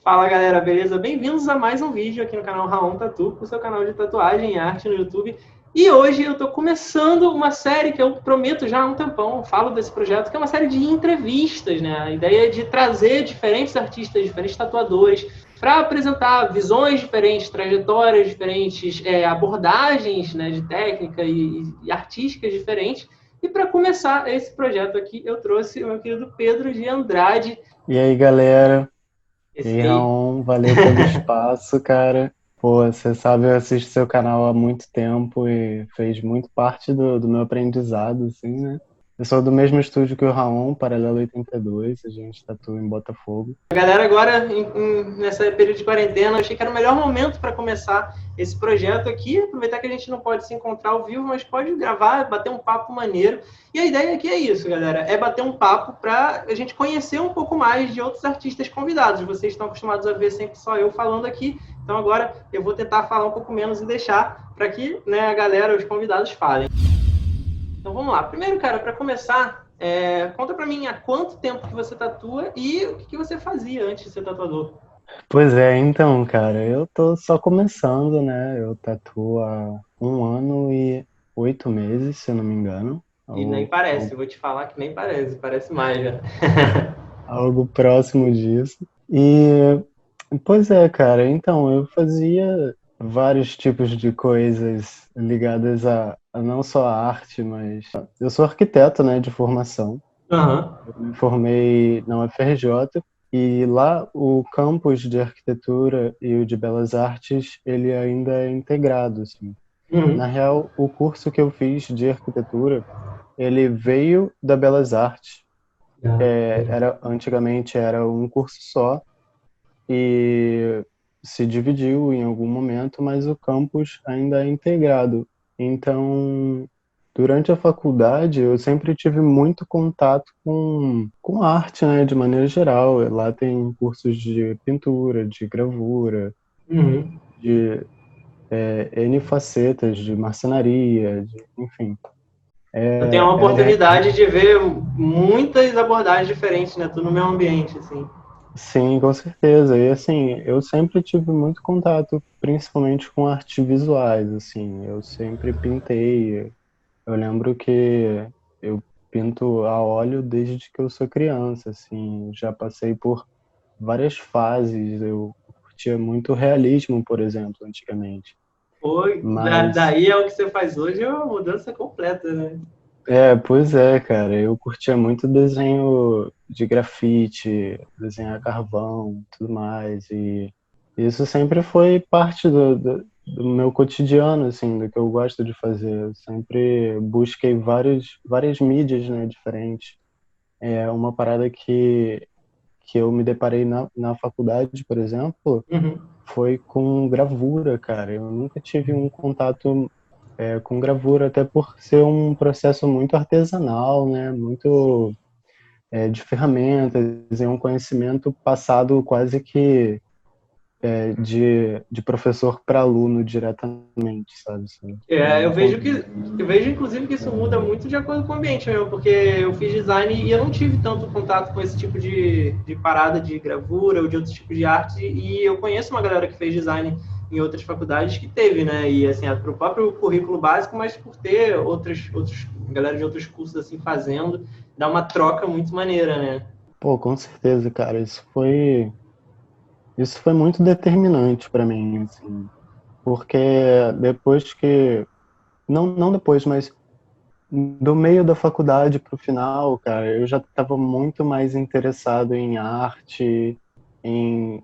Fala galera, beleza? Bem-vindos a mais um vídeo aqui no canal Raon Tatu, o seu canal de tatuagem e arte no YouTube. E hoje eu tô começando uma série que eu prometo já há um tempão, falo desse projeto, que é uma série de entrevistas, né? A ideia é de trazer diferentes artistas, diferentes tatuadores, para apresentar visões diferentes, trajetórias diferentes, abordagens, né, de técnica e artísticas diferentes. E para começar esse projeto aqui, eu trouxe o meu querido Pedro de Andrade. E aí, galera? E Esse aí, aí. Raon, valeu pelo espaço, cara. Pô, você sabe, eu assisto seu canal há muito tempo e fez muito parte do meu aprendizado, assim, né? Eu sou do mesmo estúdio que o Raon, Paralelo 82, a gente tatua em Botafogo. A galera agora, nessa período de quarentena, eu achei que era o melhor momento para começar esse projeto aqui, aproveitar que a gente não pode se encontrar ao vivo, mas pode gravar, bater um papo maneiro. E a ideia aqui é isso, galera, é bater um papo para a gente conhecer um pouco mais de outros artistas convidados. Vocês estão acostumados a ver sempre só eu falando aqui, então agora eu vou tentar falar um pouco menos e deixar para que, né, a galera, os convidados falem. Então vamos lá. Primeiro, cara, para começar, conta para mim há quanto tempo que você tatua e o que você fazia antes de ser tatuador. Pois é, então, cara, eu tô só começando, né? Eu tatuo há 1 ano e 8 meses, se eu não me engano. E nem Algo, parece, algo, eu vou te falar que nem parece, parece mais já. algo próximo disso. E pois é, cara. Então, eu fazia vários tipos de coisas ligadas a não só a arte, mas eu sou arquiteto, né, de formação. Aham. Eu me formei na UFRJ e lá o campus de arquitetura e o de belas artes, ele ainda é integrado, assim. Na Uhum. real, o curso que eu fiz de arquitetura, ele veio da Belas Artes. Antigamente era um curso só e se dividiu em algum momento, mas o campus ainda é integrado. Então, durante a faculdade, eu sempre tive muito contato com arte, né, de maneira geral. Lá tem cursos de pintura, de gravura, Uhum. de N facetas, de marcenaria, enfim. Eu tenho uma Era, oportunidade de ver muitas abordagens diferentes, né? Tudo no meu ambiente, assim. sim, com certeza. E assim, eu sempre tive muito contato, principalmente com artes visuais, assim. Eu sempre pintei. Eu lembro que eu pinto a óleo desde que eu sou criança, assim. Já passei por várias fases. Eu curtia muito realismo, por exemplo, antigamente. Pô, Mas daí é o que você faz hoje, é uma mudança completa, né? pois é, cara. Eu curtia muito desenho de grafite, desenhar carvão, tudo mais. E isso sempre foi parte do meu cotidiano, assim, do que eu gosto de fazer. Eu sempre busquei várias mídias, né, diferentes. É uma parada que eu me deparei na faculdade, por exemplo, Uhum. foi com gravura, cara. Eu nunca tive um contato com gravura, até por ser um processo muito artesanal, né? Muito de ferramentas, é um conhecimento passado quase que de professor para aluno diretamente, sabe? Assim, eu Eu não vejo con- inclusive que isso muda muito de acordo com o ambiente meu, porque eu fiz design e eu não tive tanto contato com esse tipo de parada de gravura ou de outros tipos de arte, e eu conheço uma galera que fez design em outras faculdades que teve, né? E assim, para o próprio currículo básico, mas por ter outros galera de outros cursos assim fazendo, dá uma troca muito maneira, né? Pô, com certeza, cara, isso foi muito determinante para mim, assim, porque depois que não depois, mas do meio da faculdade para o final, cara, eu já estava muito mais interessado em arte,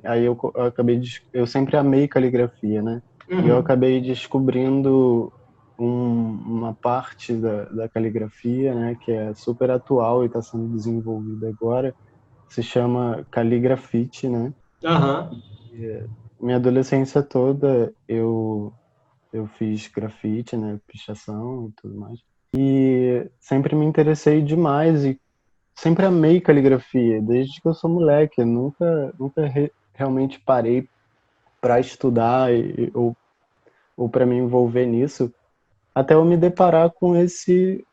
aí eu acabei eu sempre amei caligrafia, né? E eu Uhum. acabei descobrindo uma parte da caligrafia, né, que é super atual e está sendo desenvolvida agora, se chama caligrafite, né? Aham. Minha adolescência toda eu fiz grafite, né, pichação e tudo mais. E sempre me interessei demais e sempre amei caligrafia, desde que eu sou moleque. Eu nunca realmente parei para estudar ou para me envolver nisso, até eu me deparar com esse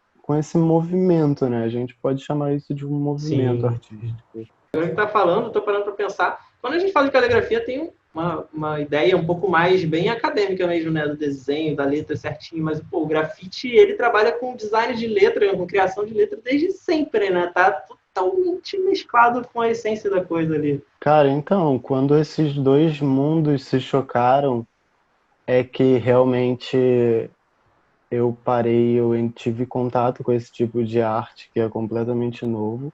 movimento, né? A gente pode chamar isso de um movimento Sim. artístico. Agora que tá falando, eu tô parando para pensar. quando a gente fala de caligrafia, tem uma ideia um pouco mais bem acadêmica mesmo, né? Do desenho, da letra certinho, mas pô, o grafite, ele trabalha com design de letra, com criação de letra desde sempre, né? Tá totalmente mesclado com a essência da coisa ali. Cara, então, quando esses dois mundos se chocaram, é que realmente eu parei, eu tive contato com esse tipo de arte que é completamente novo.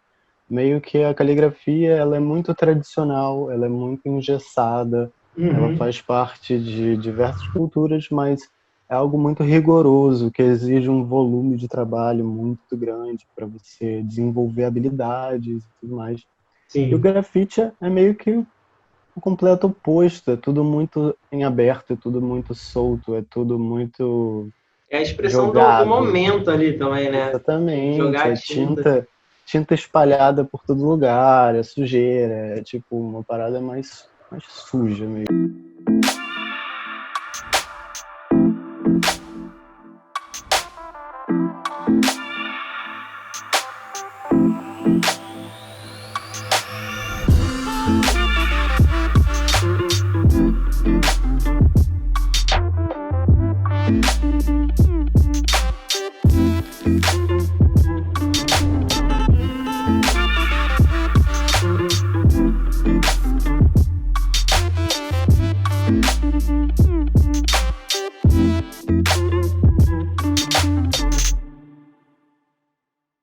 Meio que a caligrafia, ela é muito tradicional, ela é muito engessada, ela Uhum. faz parte de diversas culturas, mas é algo muito rigoroso, que exige um volume de trabalho muito grande para você desenvolver habilidades e tudo mais. E o Sim. grafite é meio que o completo oposto, é tudo muito em aberto, é tudo muito solto, é tudo muito É a expressão do jogado. momento ali também, né? Exatamente, Jogar é tinta. tinta espalhada por todo lugar, é sujeira, é tipo uma parada mais suja mesmo.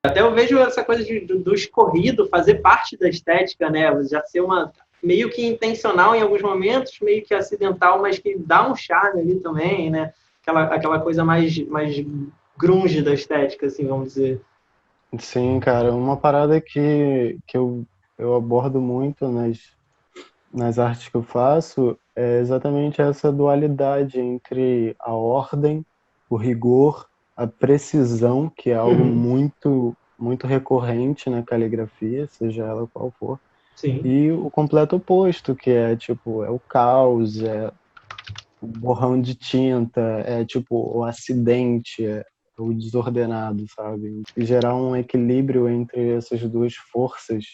Até eu vejo essa coisa do escorrido fazer parte da estética, né? Já ser uma meio que intencional em alguns momentos, meio que acidental, mas que dá um charme ali também, né? Aquela coisa mais grunge da estética, assim, vamos dizer. Sim, cara, uma parada que eu abordo muito nas artes que eu faço é exatamente essa dualidade entre a ordem, o rigor, a precisão, que é algo Uhum. muito recorrente na caligrafia, seja ela qual for, Sim. e o completo oposto, que é tipo, é o caos, é o borrão de tinta, é tipo o acidente, é o desordenado, sabe? E gerar um equilíbrio entre essas duas forças,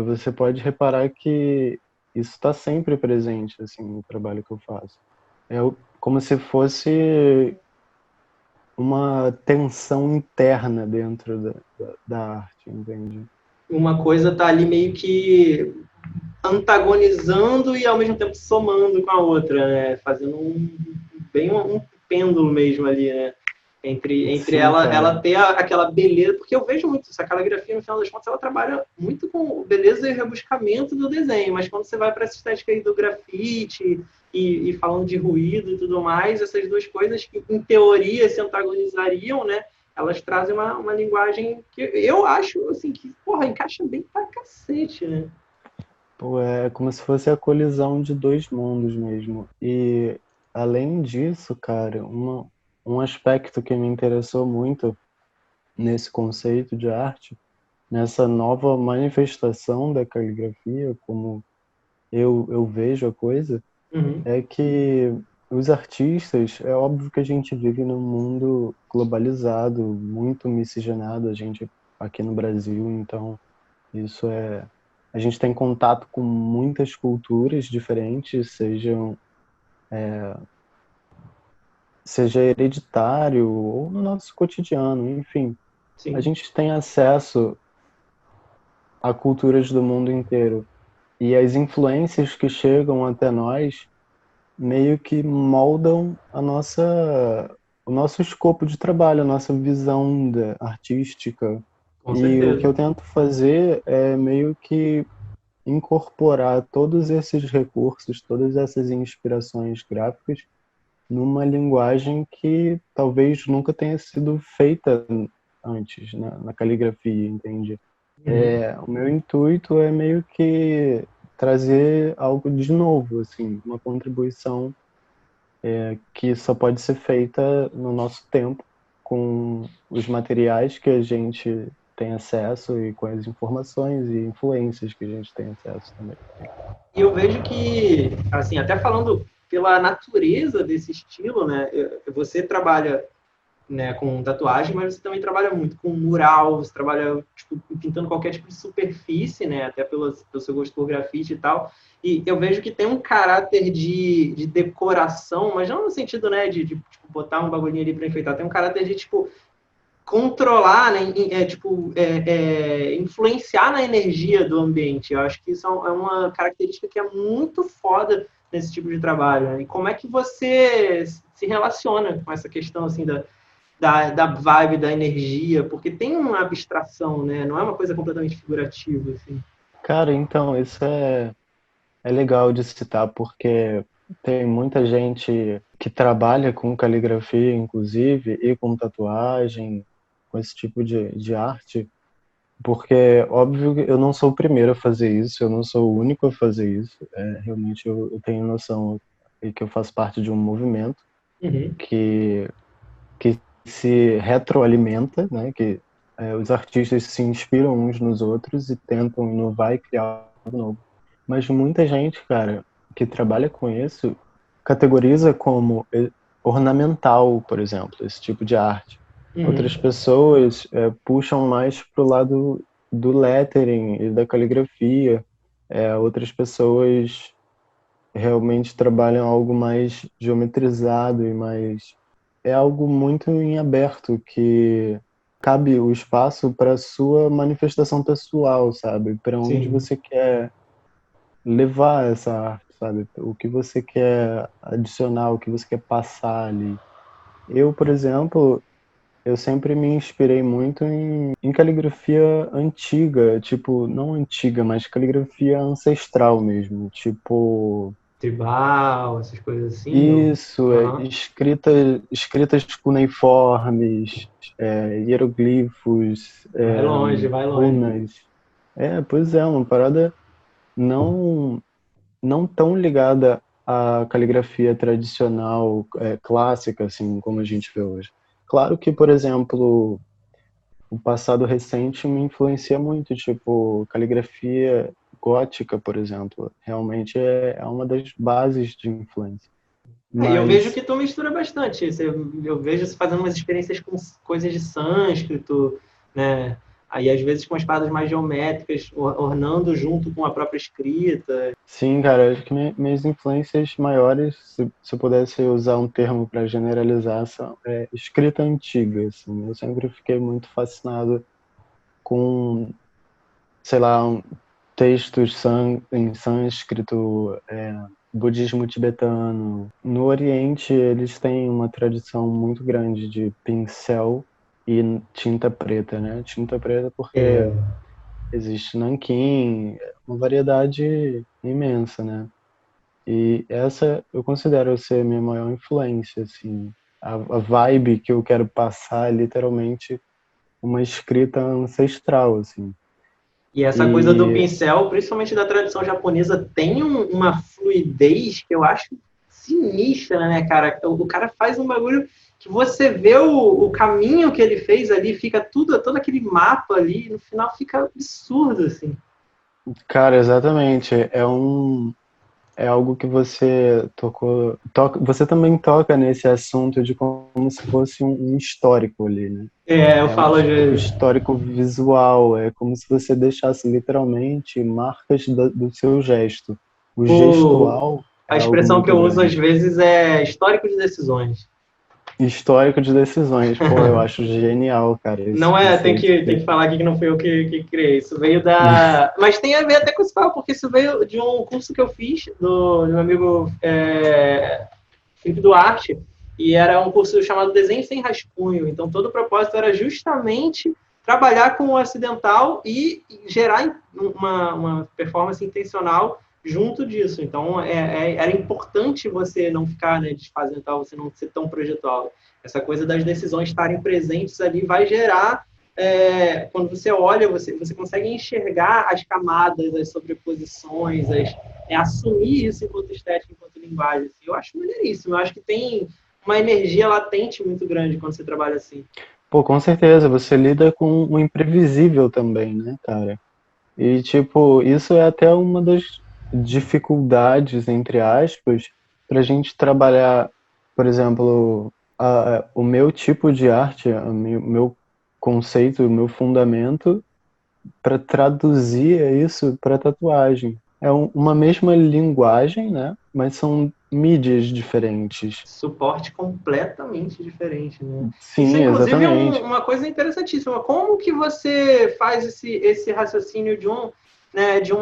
você pode reparar que isso está sempre presente assim no trabalho que eu faço. Como se fosse uma tensão interna dentro da arte, entende? Uma coisa tá ali meio que antagonizando e ao mesmo tempo somando com a outra, né? Fazendo bem um pêndulo mesmo ali, né? Entre Sim, ela cara. ter aquela beleza, porque eu vejo muito, essa caligrafia, no final das contas, ela trabalha muito com beleza e rebuscamento do desenho, mas quando você vai para essa estética aí do grafite e falando de ruído e tudo mais, essas duas coisas que, em teoria, se antagonizariam, né? Elas trazem uma linguagem que eu acho, assim, que, porra, encaixa bem pra cacete, né? Pô, é como se fosse a colisão de dois mundos mesmo. E além disso, cara, um aspecto que me interessou muito nesse conceito de arte, nessa nova manifestação da caligrafia, como eu vejo a coisa, Uhum. é que os artistas, é óbvio que a gente vive num mundo globalizado, muito miscigenado, a gente aqui no Brasil, então isso é. A gente tem contato com muitas culturas diferentes, seja hereditário ou no nosso cotidiano, enfim. A Sim. gente tem acesso a culturas do mundo inteiro. E as influências que chegam até nós meio que moldam o nosso escopo de trabalho, a nossa visão artística. Com E o que certeza. eu tento fazer é meio que incorporar todos esses recursos, todas essas inspirações gráficas numa linguagem que talvez nunca tenha sido feita antes na caligrafia, entende? Uhum. O meu intuito é meio que trazer algo de novo, assim, uma contribuição que só pode ser feita no nosso tempo, com os materiais que a gente tem acesso e com as informações e influências que a gente tem acesso também. E eu vejo que, assim, até falando pela natureza desse estilo, né? Você trabalha né, com tatuagem, mas você também trabalha muito com mural, você trabalha tipo, pintando qualquer tipo de superfície, né, até pelo seu gosto por grafite e tal. E eu vejo que tem um caráter de decoração, mas não no sentido, né, de tipo, botar um bagulhinho ali para enfeitar, tem um caráter de, tipo, controlar, né, influenciar na energia do ambiente. Eu acho que isso é uma característica que é muito foda nesse tipo de trabalho. Né? E como é que você se relaciona com essa questão assim da vibe, da energia? Porque tem uma abstração, né? Não é uma coisa completamente figurativa. Assim. Cara, então, isso é legal de citar, porque tem muita gente que trabalha com caligrafia, inclusive, e com tatuagem, com esse tipo de arte, porque, óbvio, que eu não sou o primeiro a fazer isso, eu não sou o único a fazer isso. Realmente, eu tenho noção que eu faço parte de um movimento Uhum. que se retroalimenta, né? Que os artistas se inspiram uns nos outros e tentam inovar e criar algo novo. Mas muita gente, cara, que trabalha com isso, categoriza como ornamental, por exemplo, esse tipo de arte. Outras Uhum. pessoas puxam mais pro lado do lettering e da caligrafia. Outras pessoas realmente trabalham algo mais geometrizado e mais é algo muito em aberto que cabe o espaço para sua manifestação pessoal, sabe? Para onde Sim. você quer levar essa arte, sabe? O que você quer adicionar, o que você quer passar ali. Eu, por exemplo, eu sempre me inspirei muito em caligrafia antiga, tipo, não antiga, mas caligrafia ancestral mesmo, tipo Tribal, essas coisas assim. Ou... isso, Uhum. escritas cuneiformes, hieroglifos, Vai longe, vai longe. runas. Pois é, uma parada não, não tão ligada à caligrafia tradicional, clássica, assim, como a gente vê hoje. Claro que, por exemplo, o passado recente me influencia muito, tipo, caligrafia gótica, por exemplo. Realmente é uma das bases de influência. E eu vejo Mas que tu mistura bastante. Eu vejo você fazendo umas experiências com coisas de sânscrito, né? Aí, às vezes, com as paradas mais geométricas, ornando junto com a própria escrita. sim, cara, acho que minhas influências maiores, se eu pudesse usar um termo para generalizar, são escrita antiga, assim. Eu sempre fiquei muito fascinado com, sei lá, textos em sânscrito, budismo tibetano. No Oriente, eles têm uma tradição muito grande de pincel e tinta preta, né? Tinta preta porque É, existe nanquim, uma variedade imensa, né? E essa eu considero ser a minha maior influência, assim. A vibe que eu quero passar é literalmente uma escrita ancestral, assim. e essa coisa do E pincel, principalmente da tradição japonesa, tem uma fluidez que eu acho sinistra, né, cara? O cara faz um bagulho que você vê o caminho que ele fez ali, fica tudo, todo aquele mapa ali, no final fica absurdo, assim. cara, exatamente, é algo que você você também toca nesse assunto de como se fosse um histórico ali, né? Eu É um falo às vezes. histórico visual, é como se você deixasse literalmente marcas do seu gesto. O gestual A é algo expressão que muito eu uso às grande. vezes é histórico de decisões. Histórico de decisões, pô, eu acho genial, cara, esse Não é, conceito. tem que falar aqui que não fui eu que criei. Isso veio da. Mas tem a ver até com esse papo, porque isso veio de um curso que eu fiz do meu amigo Felipe Duarte, e era um curso chamado Desenho Sem Rascunho. Então, todo o propósito era justamente trabalhar com o acidental e gerar uma performance intencional junto disso. Então, era importante você não ficar desfazendo tal, você não ser tão projetual. Essa coisa das decisões estarem presentes ali vai gerar quando você olha, você consegue enxergar as camadas, as sobreposições, assumir isso enquanto estética, enquanto linguagem. Assim. Eu acho maneiríssimo. Eu acho que tem uma energia latente muito grande quando você trabalha assim. Pô, com certeza, você lida com o imprevisível também, né, cara? E, tipo, isso é até uma das dificuldades, entre aspas, pra gente trabalhar, por exemplo, o meu tipo de arte, o meu conceito, o meu fundamento para traduzir isso para tatuagem. É uma mesma linguagem, né? Mas são mídias diferentes. Suporte completamente diferente, né? Isso, Sim, inclusive, é exatamente. uma coisa interessantíssima. Como que você faz esse raciocínio de né, de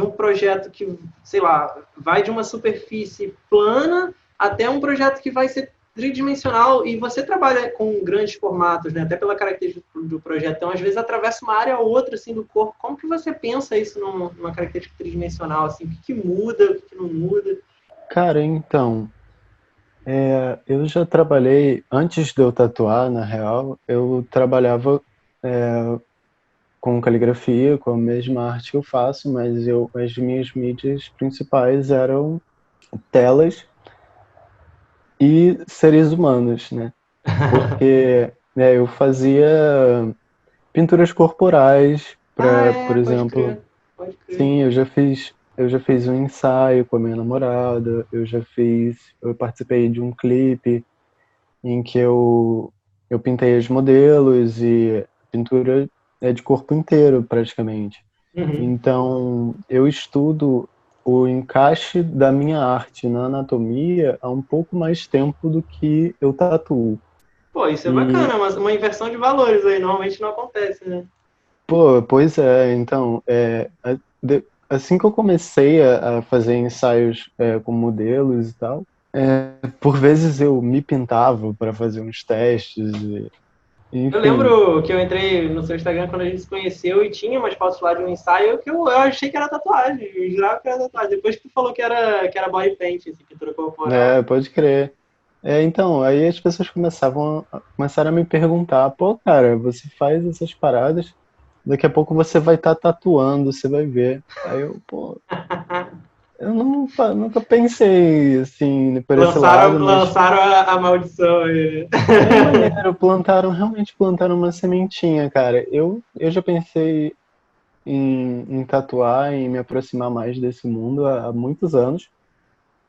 um projeto que, sei lá, vai de uma superfície plana até um projeto que vai ser tridimensional e você trabalha com grandes formatos, né? Até pela característica do projeto. Então, às vezes, atravessa uma área ou outra assim, do corpo. Como que você pensa isso numa característica tridimensional? Assim? O que muda, o que não muda? Cara, então, eu já trabalhei, antes de eu tatuar, na real, eu trabalhava com caligrafia, com a mesma arte que eu faço, mas as minhas mídias principais eram telas e seres humanos, né? Porque eu fazia pinturas corporais, Ah, por pode exemplo, crer, pode crer. sim, eu já fiz um ensaio com a minha namorada, eu participei de um clipe em que eu pintei os modelos e a pintura é de corpo inteiro, praticamente. Uhum. Então, eu estudo o encaixe da minha arte na anatomia há um pouco mais tempo do que eu tatuo. Pô, isso é E, bacana, mas uma inversão de valores aí, normalmente não acontece, né? pô, pois é, então, assim que eu comecei a fazer ensaios com modelos e tal, por vezes eu me pintava para fazer uns testes, Eu enfim. lembro que eu entrei no seu Instagram quando a gente se conheceu e tinha umas fotos lá de um ensaio que eu achei que era tatuagem, eu jurava que era tatuagem. Depois que tu falou que era body paint, assim, pintura corporal. Pode crer. Então, aí as pessoas começaram a me perguntar, pô, cara, você faz essas paradas, daqui a pouco você vai estar tatuando, você vai ver. Aí eu, pô, eu nunca pensei assim por esse Lançaram, lado, mas lançaram a maldição aí. é maneiro, realmente plantaram uma sementinha, cara. Eu já pensei em tatuar, em me aproximar mais desse mundo há muitos anos.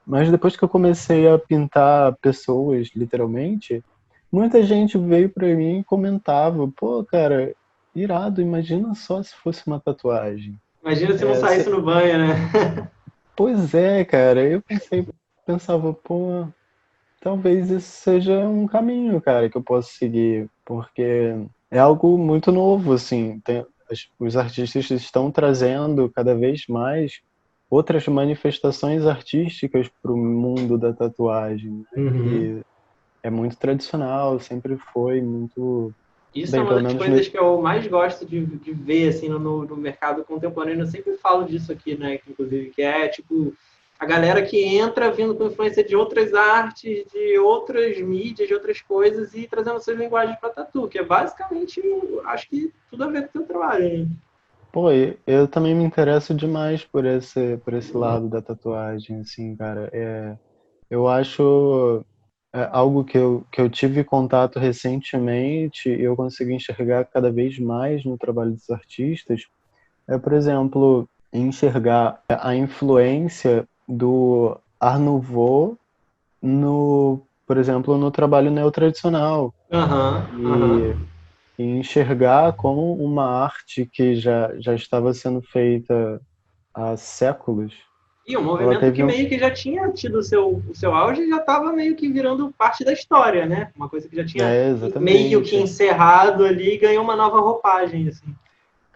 Mas depois que eu comecei a pintar pessoas, literalmente, muita gente veio pra mim e comentava, pô, cara, irado, imagina só se fosse uma tatuagem. Imagina se não É, saísse no banho, né? pois é, cara, pensava, pô, talvez isso seja um caminho, cara, que eu posso seguir, porque é algo muito novo, assim, os artistas estão trazendo cada vez mais outras manifestações artísticas para o mundo da tatuagem, né? Uhum. Que é muito tradicional, sempre foi muito Isso é bem, uma pelo das menos coisas que eu mais gosto de ver assim no mercado contemporâneo. Eu sempre falo disso aqui, né? Inclusive, que é tipo a galera que entra vindo com influência de outras artes, de outras mídias, de outras coisas e trazendo suas linguagens para tatu, que é basicamente, acho que tudo a ver com o teu trabalho, né? pô, eu também me interesso demais por esse lado da tatuagem, assim, cara. Eu acho algo que eu tive contato recentemente e eu consigo enxergar cada vez mais no trabalho dos artistas, por exemplo, enxergar a influência do Art Nouveau por exemplo, no trabalho neotradicional Aham, e, aham. e enxergar como uma arte que já estava sendo feita há séculos, E um ela movimento que teve um... meio que já tinha tido o seu auge e já estava meio que virando parte da história, né? Uma coisa que já tinha meio que Exatamente. encerrado ali e ganhou uma nova roupagem, assim.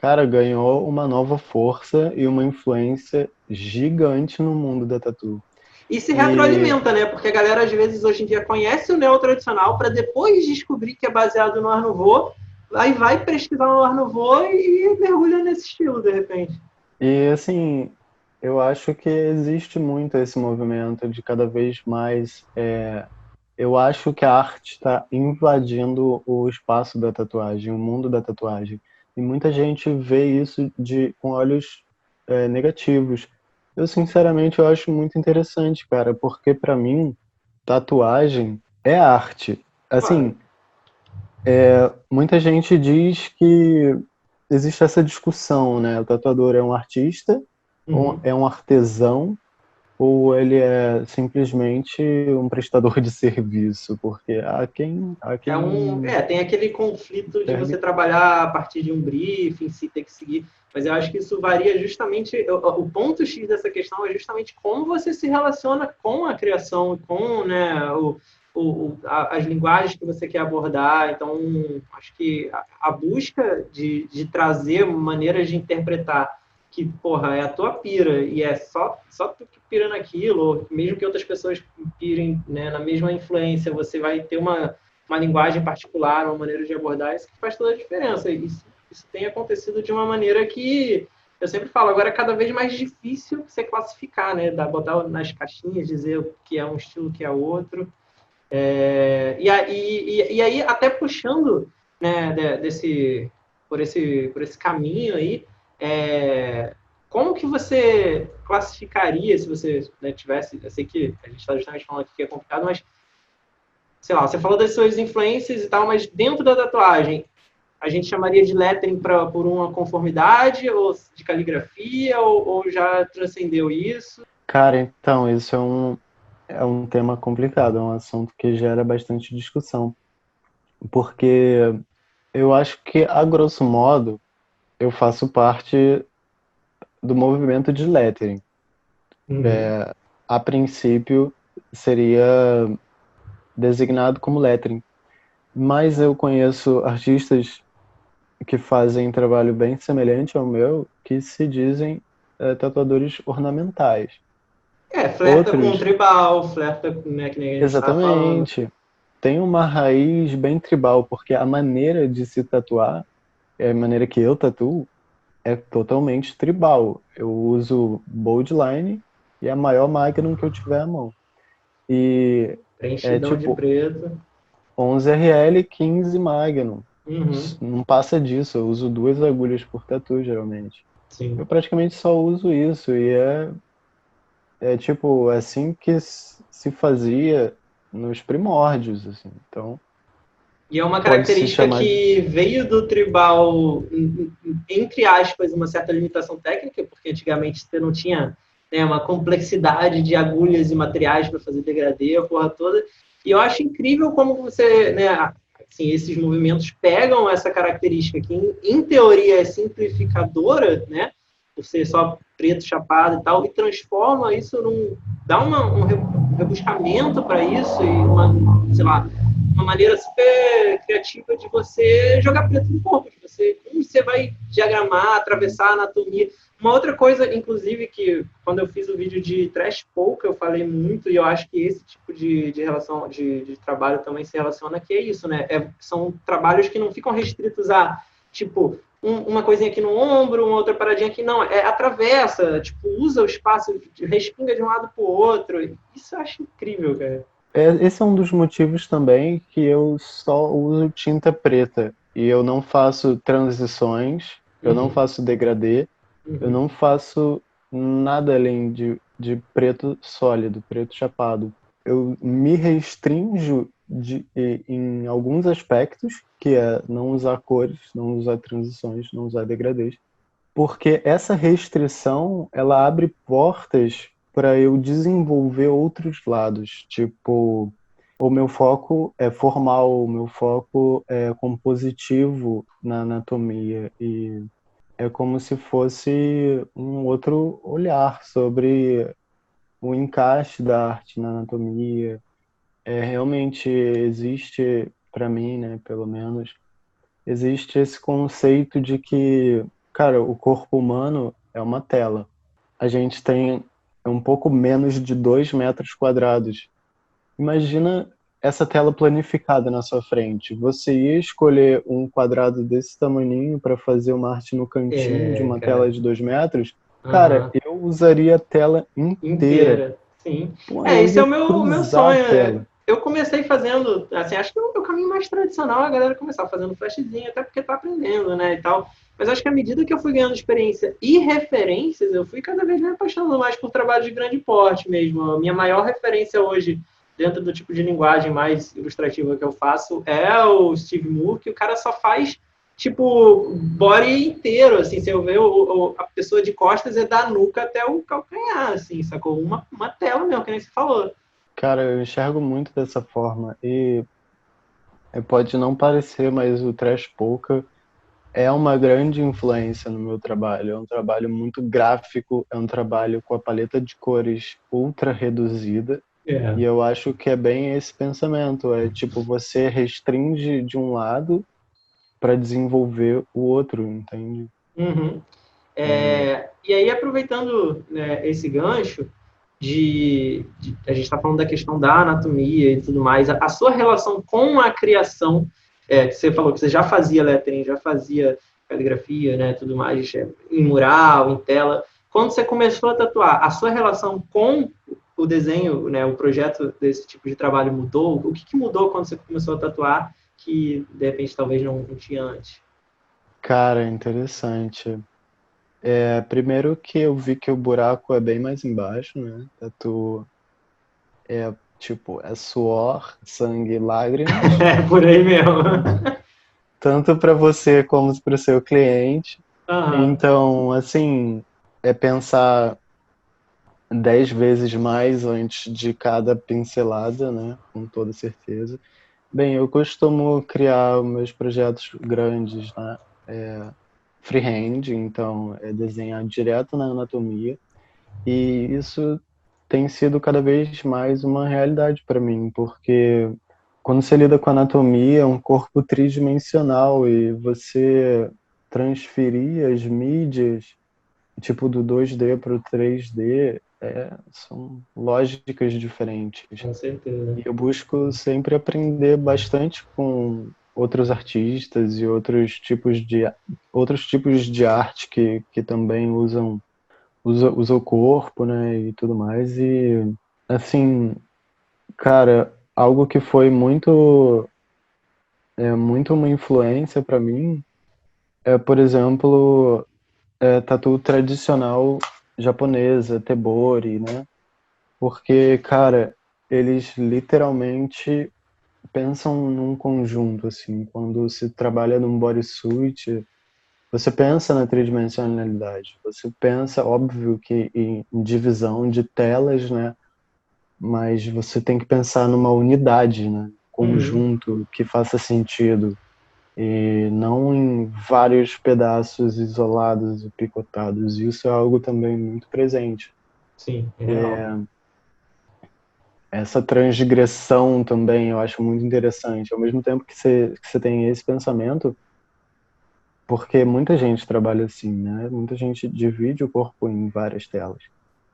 Cara, ganhou uma nova força e uma influência gigante no mundo da tatu. E se E retroalimenta, né? Porque a galera, às vezes, hoje em dia conhece o neotradicional para depois descobrir que é baseado no Art Nouveau, aí vai pesquisar no Art Nouveau e mergulha nesse estilo, de repente. assim, eu acho que existe muito esse movimento de cada vez mais. Eu acho que a arte está invadindo o espaço da tatuagem, o mundo da tatuagem. E muita gente vê isso com olhos negativos. Eu, sinceramente, eu acho muito interessante, cara, porque para mim, tatuagem é arte. Claro. Assim, muita gente diz que existe essa discussão, né? O tatuador é um artista, ou Uhum. é um artesão, ou ele é simplesmente um prestador de serviço? Porque Tem aquele conflito de você termi- trabalhar a partir de um briefing, se ter que seguir, mas eu acho que isso varia justamente, o ponto X dessa questão é justamente como você se relaciona com a criação, com, né, as linguagens que você quer abordar. Então, acho que a busca de trazer maneiras de interpretar que, porra, é a tua pira e é só tu que pira naquilo, ou mesmo que outras pessoas pirem, né, na mesma influência, você vai ter uma linguagem particular, uma maneira de abordar isso que faz toda a diferença. Isso tem acontecido de uma maneira que eu sempre falo, agora é cada vez mais difícil você classificar, né? Botar nas caixinhas, dizer o que é um estilo, o que é outro. E aí, até puxando, né, por esse caminho aí, como que você classificaria, se você, né, tivesse, eu sei que a gente está justamente falando aqui que é complicado, mas, sei lá, você falou das suas influências e tal, mas dentro da tatuagem, a gente chamaria de lettering por uma conformidade, ou de caligrafia, ou já transcendeu isso? Cara, então, isso é um tema complicado, é um assunto que gera bastante discussão. Porque eu acho que, a grosso modo, eu faço parte do movimento de lettering. Uhum. A princípio, seria designado como lettering. Mas eu conheço artistas que fazem trabalho bem semelhante ao meu, que se dizem tatuadores ornamentais. Flerta com Outros, tribal, flerta com, né, que nem a gente estava falando. exatamente, tem uma raiz bem tribal, porque a maneira de se tatuar, a maneira que eu tatuo, é totalmente tribal. Eu uso bold line e a maior magnum que eu tiver à mão. E é Preenchidão de tipo preto. 11 RL, 15 magnum. Uhum. Não passa disso, eu uso 2 agulhas por tatu, geralmente. Eu Sim. praticamente só uso isso, e é tipo assim que se fazia nos primórdios, assim. Então, E é uma pode se característica chamar de. que veio do tribal, entre aspas, uma certa limitação técnica, porque antigamente você não tinha, né, uma complexidade de agulhas e materiais para fazer degradê, a porra toda. E eu acho incrível como você, né, assim, esses movimentos pegam essa característica que, em teoria, é simplificadora, né, por ser só preto, chapado e tal, e transforma isso dá um rebuscamento para isso e sei lá, uma maneira super criativa de você jogar preto no corpo, como você vai diagramar, atravessar a anatomia. Uma outra coisa, inclusive, que quando eu fiz o vídeo de trash polka, eu falei muito, e eu acho que esse tipo de relação, de trabalho também se relaciona, que é isso, né? São trabalhos que não ficam restritos a, tipo, uma coisinha aqui no ombro, uma outra paradinha aqui, não, atravessa, tipo, usa o espaço, respinga de um lado para o outro. Isso eu acho incrível, cara. Esse é um dos motivos também que eu só uso tinta preta. E eu não faço transições, eu não Uhum, faço degradê, eu uhum. não faço nada além de preto sólido, preto chapado. Eu me restringo em alguns aspectos, que é não usar cores, não usar transições, não usar degradês, porque essa restrição ela abre portas para eu desenvolver outros lados, tipo, o meu foco é formal, o meu foco é compositivo na anatomia e é como se fosse um outro olhar sobre o encaixe da arte na anatomia. Realmente existe, para mim, né, pelo menos, existe esse conceito de que, cara, o corpo humano é uma tela. A gente tem um pouco menos de 2 metros quadrados. Imagina essa tela planificada na sua frente. Você ia escolher um quadrado desse tamaninho para fazer uma arte no cantinho de uma tela Cara. de 2 metros? Cara, Aham. eu usaria a tela inteira. Inteira. Sim. Pô, eu Esse é ia o meu cruzar a sonho. tela. Eu comecei fazendo, assim, acho que o caminho mais tradicional é a galera começar fazendo flashzinho, até porque tá aprendendo, né, e tal. Mas acho que à medida que eu fui ganhando experiência e referências, eu fui cada vez me apaixonando mais por trabalho de grande porte mesmo. A minha maior referência hoje, dentro do tipo de linguagem mais ilustrativa que eu faço, é o Steve Moore, que o cara só faz tipo, body inteiro, assim, se eu ver a pessoa de costas é da nuca até o calcanhar, assim, sacou? Uma tela mesmo, que nem você falou. Cara, eu enxergo muito dessa forma e pode não parecer, mas o Trash Polka é uma grande influência no meu trabalho. É um trabalho muito gráfico, é um trabalho com a paleta de cores ultra reduzida. E eu acho que é bem esse pensamento. É tipo, você restringe de um lado para desenvolver o outro, entende? Uhum. E aí, aproveitando, né, esse gancho a gente está falando da questão da anatomia e tudo mais, a sua relação com a criação, que você falou que você já fazia lettering, já fazia caligrafia, né, tudo mais, em mural, em tela. Quando você começou a tatuar, a sua relação com o desenho, né, o projeto desse tipo de trabalho mudou? O que mudou quando você começou a tatuar que, de repente, talvez não tinha antes? Cara, interessante. Primeiro que eu vi que o buraco é bem mais embaixo, né? Tatu é suor, sangue, lágrimas, É, por aí mesmo. tanto para você como para o seu cliente. Aham. Então, assim, é pensar 10 vezes mais antes de cada pincelada, né? Com toda certeza. Bem, eu costumo criar meus projetos grandes, né? Freehand, então é desenhar direto na anatomia. E isso tem sido cada vez mais uma realidade para mim, porque quando você lida com anatomia, é um corpo tridimensional e você transferir as mídias, tipo do 2D para o 3D, são lógicas diferentes. Com certeza. E eu busco sempre aprender bastante com outros artistas e outros tipos de arte que também usa o corpo, né, e tudo mais. E, assim, cara, algo que foi muito uma influência para mim por exemplo, tatu tradicional japonesa, tebori, né? Porque, cara, eles literalmente pensam num conjunto, assim. Quando se trabalha num bodysuit, você pensa na tridimensionalidade. Você pensa, óbvio, que em divisão de telas, né? Mas você tem que pensar numa unidade, né? Uhum. Conjunto que faça sentido e não em vários pedaços isolados e picotados. Isso é algo também muito presente. Sim, é real. Essa transgressão também eu acho muito interessante. Ao mesmo tempo que você tem esse pensamento, porque muita gente trabalha assim, né? Muita gente divide o corpo em várias telas.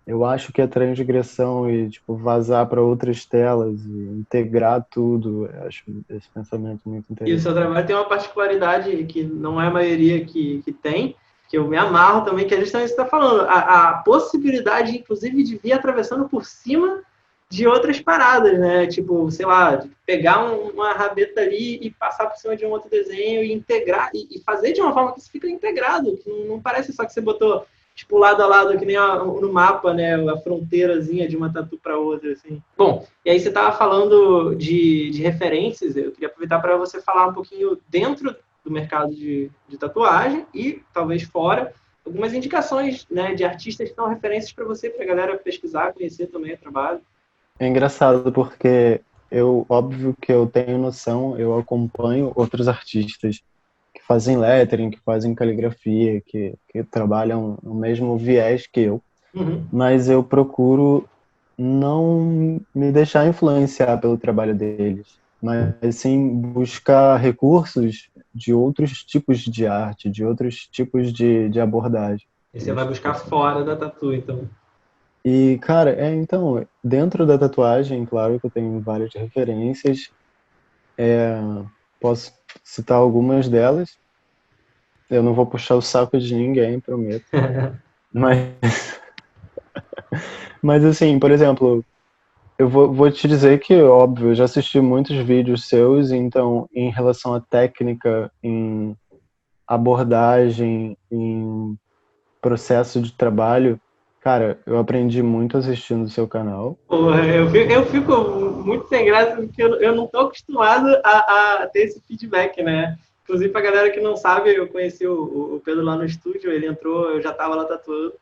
Eu acho que a transgressão e tipo vazar para outras telas e integrar tudo, eu acho esse pensamento muito E o seu interessante. trabalho tem uma particularidade que não é a maioria que tem, que eu me amarro também, que é justamente o que você está falando. A possibilidade, inclusive, de vir atravessando por cima de outras paradas, né? Tipo, sei lá, de pegar uma rabeta ali e passar por cima de um outro desenho e integrar, e fazer de uma forma que isso fica integrado, que não parece só que você botou tipo lado a lado, que nem no mapa, né? A fronteirazinha de uma tatu para outra, assim. Bom, e aí você estava falando de referências, eu queria aproveitar para você falar um pouquinho dentro do mercado de tatuagem e talvez fora, algumas indicações, né, de artistas que são referências para você, para a galera pesquisar, conhecer também o trabalho. É engraçado porque óbvio que eu tenho noção, eu acompanho outros artistas que fazem lettering, que fazem caligrafia, que trabalham no mesmo viés que eu, Uhum. mas eu procuro não me deixar influenciar pelo trabalho deles, mas sim buscar recursos de outros tipos de arte, de outros tipos de abordagem. E você vai buscar fora da tatu, então. E, cara, então, dentro da tatuagem, claro que eu tenho várias referências, posso citar algumas delas, eu não vou puxar o saco de ninguém, prometo, mas, mas assim, por exemplo, eu vou te dizer que, óbvio, eu já assisti muitos vídeos seus, então, em relação à técnica, em abordagem, em processo de trabalho, cara, eu aprendi muito assistindo o seu canal. Porra, eu fico muito sem graça porque eu não estou acostumado a ter esse feedback, né? Inclusive, pra galera que não sabe, eu conheci o Pedro lá no estúdio, ele entrou, eu já tava lá tatuando.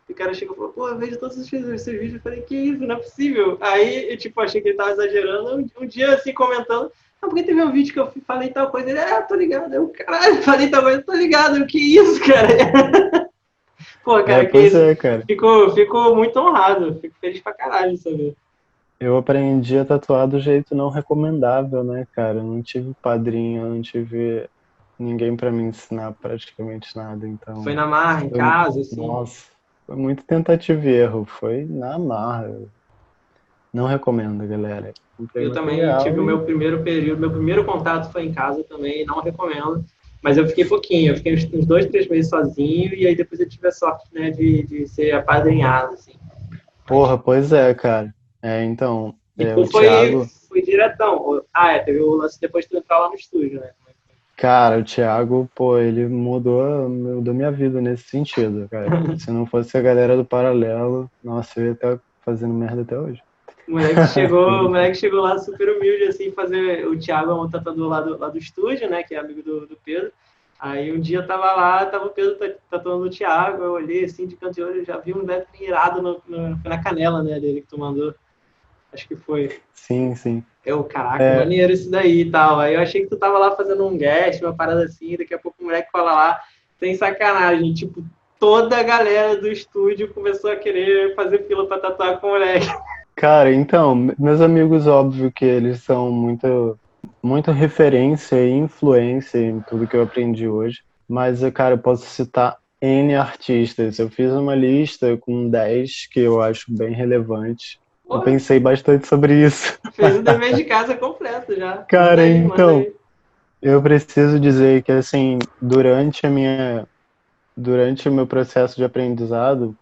E o cara chegou e falou, pô, eu vejo todos os seus vídeos. Eu falei, que isso, não é possível. Aí, eu, tipo, achei que ele tava exagerando. Um dia, assim, comentando, ah, porque teve um vídeo que eu falei tal coisa. Ele, tô ligado. Eu, caralho, falei tal coisa, tô ligado. Eu, que isso, cara? Pô, cara, que Pois isso. é, cara. Fico muito honrado. Fico feliz pra caralho de saber. Eu aprendi a tatuar do jeito não recomendável, né, cara? Eu não tive padrinho, eu não tive ninguém pra me ensinar praticamente nada, Foi então na marra, em foi, casa, assim. nossa, foi muito tentativa e erro, foi na marra. Não recomendo, galera. Comprei Eu também tive material o e, meu primeiro período, meu primeiro contato foi em casa também, não recomendo. Mas eu fiquei pouquinho, eu fiquei uns 2, 3 meses sozinho, e aí depois eu tive a sorte, né, de ser apadrinhado, assim. Mas, porra, pois é, cara. Então, e tu o Thiago, foi diretão. Ah, teve o lance depois de tu entrar lá no estúdio, né? cara, o Thiago, pô, ele mudou minha vida nesse sentido, cara. Se não fosse a galera do Paralelo, nossa, eu ia estar fazendo merda até hoje. Tô O brincando. moleque chegou lá super humilde, assim, fazer. O Thiago é um tatuador lá do estúdio, né? Que é amigo do Pedro. Aí um dia eu tava lá, tava o Pedro tatuando o Thiago, eu olhei assim de canto de olho, já vi um lettering irado na canela, né, dele que tu mandou. Acho que foi. Sim, sim. Eu, caraca, É, maneiro isso daí e tal. Aí eu achei que tu tava lá fazendo um guest, uma parada assim, daqui a pouco o moleque fala lá, sem sacanagem, tipo, toda a galera do estúdio começou a querer fazer fila pra tatuar com o moleque. cara, então, meus amigos, óbvio que eles são muito referência e influência em tudo que eu aprendi hoje, mas, cara, eu posso citar N artistas. Eu fiz uma lista com 10 que eu acho bem relevantes. Eu Pô, pensei bastante sobre isso. fez o dever de casa completo já. Manda Cara, aí, manda então, aí. eu preciso dizer que, assim, durante o meu processo de aprendizado,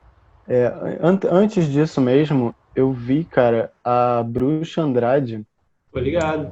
antes disso mesmo, eu vi, cara, a Bruxa Andrade, Tô ligado.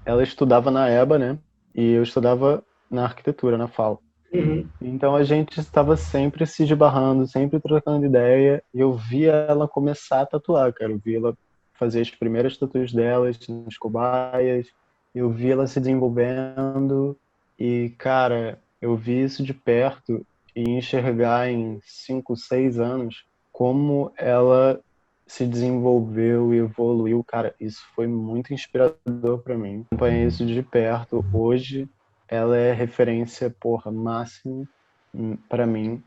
ela estudava na EBA, né? E eu estudava na arquitetura, na FAO. Uhum. Então a gente estava sempre se esbarrando, sempre trocando ideia, e eu via ela começar a tatuar, cara. Eu vi ela fazer as primeiras tatuas delas nas cobaias, eu vi ela se desenvolvendo, e, cara, eu vi isso de perto e enxergar em 5, 6 anos como ela se desenvolveu e evoluiu, cara, isso foi muito inspirador para mim. Acompanhei isso de perto. Hoje ela é referência, porra, máxima para mim.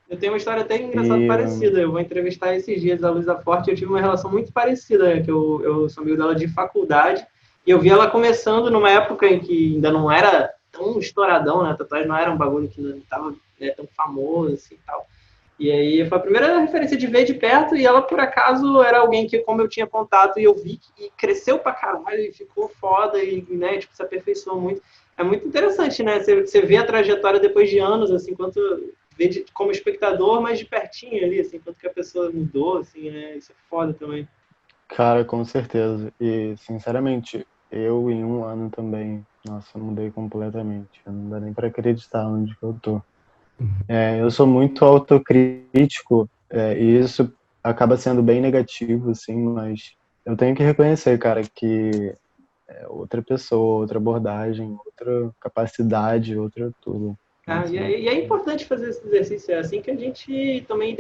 Eu tenho uma história até engraçada E parecida. Eu vou entrevistar esses dias a Luísa Forte. Eu tive uma relação muito parecida, né? Que eu sou amigo dela de faculdade. E eu vi ela começando numa época em que ainda não era tão estouradão, né? A tatuagem não era um bagulho que não estava, né, tão famoso assim, e tal. E aí foi a primeira referência de ver de perto, e ela, por acaso, era alguém que, como eu tinha contato, e eu vi que cresceu pra caralho, e ficou foda, e, né, tipo, se aperfeiçoou muito. É muito interessante, né? Você vê a trajetória depois de anos, assim, quanto vê como espectador, mas de pertinho ali, assim, quanto que a pessoa mudou, assim, né? Isso é foda também. cara, com certeza. E sinceramente, eu em um ano também, nossa, mudei completamente. Não dá nem para acreditar onde que eu tô. Eu sou muito autocrítico, e isso acaba sendo bem negativo, assim, mas eu tenho que reconhecer, cara, que é outra pessoa, outra abordagem, outra capacidade, outra tudo. Ah, Assim, e é importante fazer esse exercício, é assim que a gente também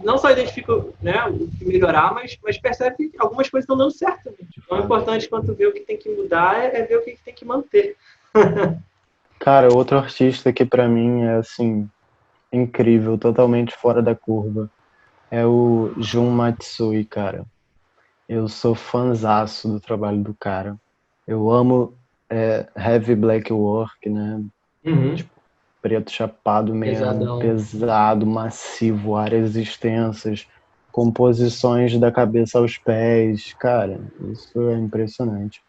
não só identifica, né, o que melhorar, mas percebe que algumas coisas estão dando certo. Né? de Então é fato. importante quando ver o que tem que mudar, é ver o que tem que manter. Cara, outro artista que pra mim é, assim, incrível, totalmente fora da curva, é o Jun Matsui, cara. Eu sou fãzaço do trabalho do cara. Eu amo heavy black work, né? Uhum. Tipo, preto chapado mesmo, Pesadão. pesado, massivo, áreas extensas, composições da cabeça aos pés. Cara, isso é impressionante.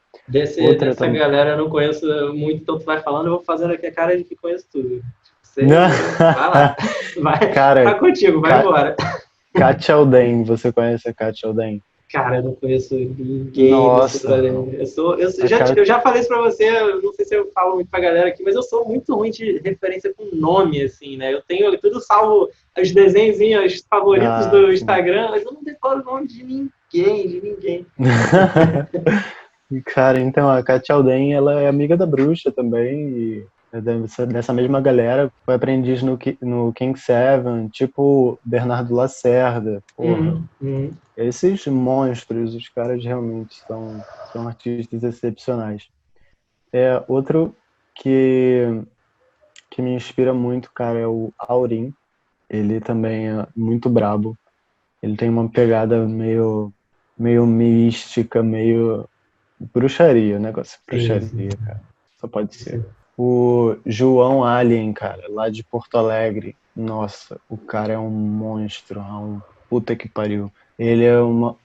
Outra Dessa também. galera eu não conheço muito, então tu vai falando, eu vou fazendo aqui a cara de que conheço tudo. Você vai lá, vai Cara, contigo, vai Ka- embora. Katia Alden, você conhece a Katia Alden? Cara, eu não conheço ninguém desse Nossa, rolê. a Eu Kat... já falei isso pra você, eu não sei se eu falo muito pra galera aqui, mas eu sou muito ruim de referência com nome, assim, né? Eu tenho tudo salvo os desenhos favoritos Ah, do sim. Instagram, mas eu não decoro o nome de ninguém, de ninguém. Cara, então, a Katia Alden, ela é amiga da bruxa também, dessa mesma galera, foi aprendiz no King Seven, tipo Bernardo Lacerda, porra. Uhum. Esses monstros, os caras realmente são artistas excepcionais. Outro que, que me inspira muito, cara, é o Aurim. Ele também é muito brabo. Ele tem uma pegada meio mística, meio bruxaria, negócio de Sim, sim, bruxaria, cara. Só pode ser. sim. O João Alien, cara, lá de Porto Alegre. Nossa, o cara é um monstro, é um puta que pariu. Ele é uma.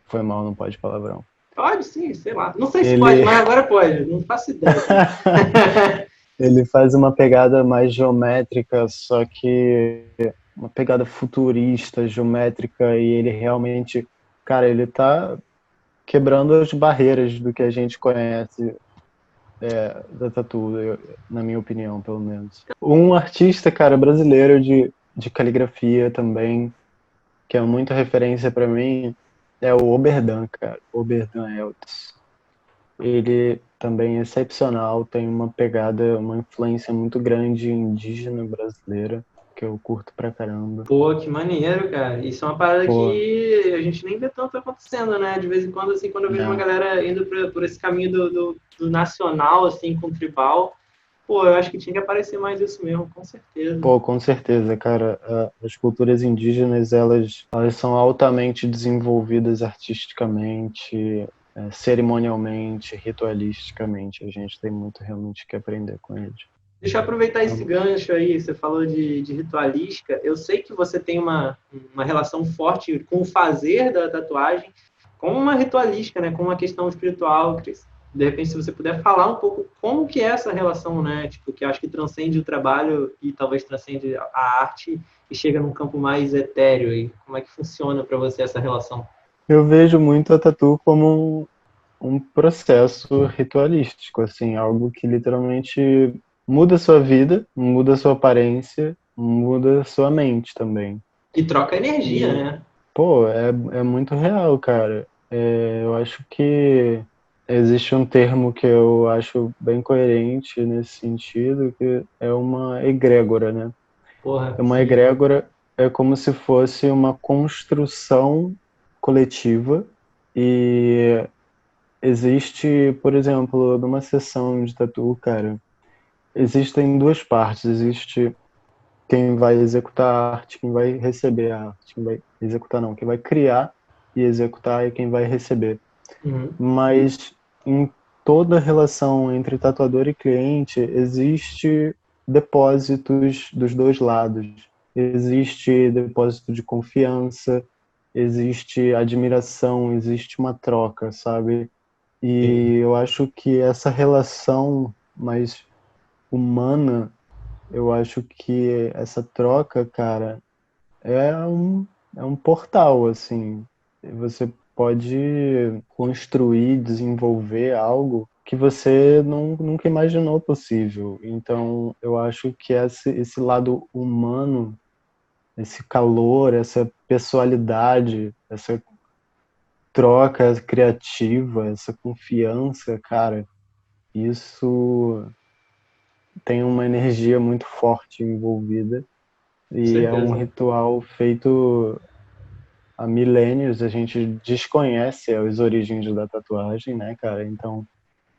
Foi mal, não pode palavrão. Pode sim, sei lá. Não sei se pode, Ele. mas agora pode. Não faço ideia também. Ele faz uma pegada mais geométrica, só que uma pegada futurista, geométrica, e ele realmente, cara, ele tá quebrando as barreiras do que a gente conhece da tatu, na minha opinião, pelo menos. Um artista, cara, brasileiro de caligrafia também, que é muita referência para mim, é o Oberdan, cara, Oberdan Eltis. Ele também é excepcional, tem uma pegada, uma influência muito grande indígena brasileira, que eu curto pra caramba. Pô, que maneiro, cara. Isso é uma parada Pô, que a gente nem vê tanto acontecendo, né? De vez em quando, assim, quando eu vejo uma né? galera indo por esse caminho do nacional, assim, com o tribal, pô, eu acho que tinha que aparecer mais isso mesmo, com certeza. Pô, com certeza, cara. As culturas indígenas, elas são altamente desenvolvidas artisticamente, cerimonialmente, ritualisticamente. A gente tem muito realmente que aprender com eles. Deixa eu aproveitar esse Então, gancho aí, você falou de ritualística. Eu sei que você tem uma relação forte com o fazer da tatuagem, com uma ritualística, né? Com uma questão espiritual, Cris. De repente, se você puder falar um pouco como que é essa relação, né? Tipo, que eu acho que transcende o trabalho e talvez transcende a arte e chega num campo mais etéreo. E como é que funciona para você essa relação? eu vejo muito a tatu como um processo ritualístico, assim, algo que literalmente muda a sua vida, muda a sua aparência, muda a sua mente também. E troca energia, E, né? pô, é muito real, cara. Eu acho que existe um termo que eu acho bem coerente nesse sentido, que é uma egrégora, né? Porra, É uma sim. egrégora é como se fosse uma construção coletiva e existe, por exemplo, numa sessão de tatu, cara, existem duas partes. Existe quem vai executar a arte, quem vai receber a arte, quem vai executar não, quem vai criar e executar e quem vai receber. Uhum. Mas em toda relação entre tatuador e cliente existe depósitos dos dois lados. Existe depósito de confiança, existe admiração, existe uma troca, sabe? Sim. E eu acho que essa relação mais humana, eu acho que essa troca, cara, é um, é um portal, assim. Você pode construir, desenvolver algo que você nunca imaginou possível. Então, eu acho que esse lado humano, esse calor, essa pessoalidade, essa troca criativa, essa confiança, cara, isso tem uma energia muito forte envolvida Com e é um certeza. ritual feito há milênios. A gente desconhece as origens da tatuagem, né, cara? Então